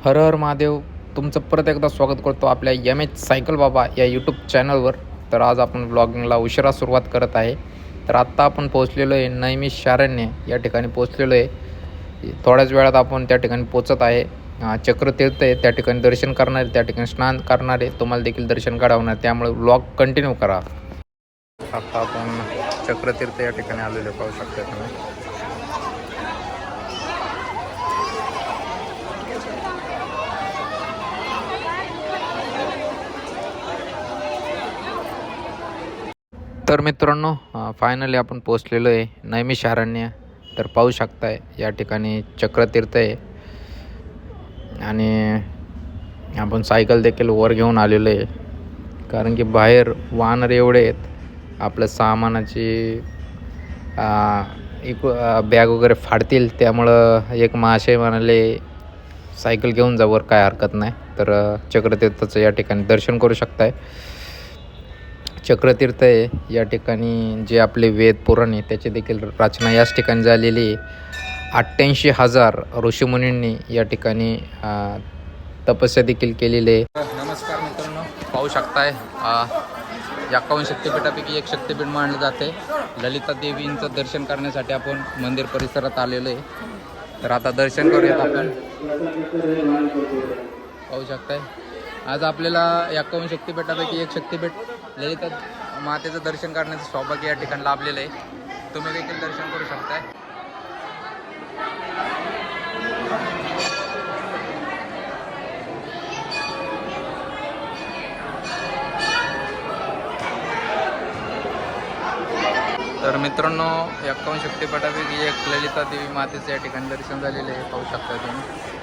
हर हर महादेव. तुमचं परत एकदा स्वागत करतो आपल्या एम एच सायकल बाबा या यूट्यूब चॅनलवर. तर आज आपण व्लॉगिंगला उशिरा सुरुवात करत आहे. तर आत्ता आपण पोहोचलेलो आहे नैमिषारण्य या ठिकाणी पोहोचलेलो आहे. थोड्याच वेळात आपण त्या ठिकाणी पोचत आहे. चक्रतीर्थ आहे त्या ठिकाणी दर्शन करणार आहे, त्या ठिकाणी स्नान करणार आहे, तुम्हाला देखील दर्शन घडवणार, त्यामुळे व्लॉग कंटिन्यू करा. आता आपण चक्रतीर्थ या ठिकाणी आलेलो पाहू शकता तुम्ही. तर मित्रांनो, फायनली आपण पोचलेलो आहे नैमिषारण्य. तर पाहू शकताय या ठिकाणी चक्रतीर्थ आहे आणि आपण सायकल देखील वर घेऊन आलेलो आहे, कारण की बाहेर वानर एवढे आहेत आपल्या सामानाची बॅग वगैरे फाडतील. त्यामुळं एक महाशय म्हणाले सायकल घेऊन जावर काय हरकत नाही. तर चक्रतीर्थाचं या ठिकाणी दर्शन करू शकताय. चक्रतीर्थ आहे या ठिकाणी जे आपले वेद पुराण आहे त्याची देखील रचना याच ठिकाणी झालेली आहे. 88,000 ऋषीमुनींनी या ठिकाणी तपस्या देखील केलेली आहे. नमस्कार मित्रांनो, पाहू शकताय 51 शक्तिपीठापैकी एक शक्तिपीठ मानलं जाते. ललिता देवींचं दर्शन करण्यासाठी आपण मंदिर परिसरात आलेलो आहे. तर आता दर्शन करूयात आपण. पाहू शकताय आज आपल्याला 51 शक्तिपीठापैकी एक शक्तिपीठ ललिता मातेचं दर्शन करण्याचं सौभाग्य या ठिकाणी लाभलेलं आहे. तुम्ही देखील दर्शन करू शकताय. तर मित्रांनो, 51 शक्तिपीठापैकी एक ललिता देवी मातेचं या ठिकाणी दर्शन झालेलं आहे. पाहू शकता तुम्ही.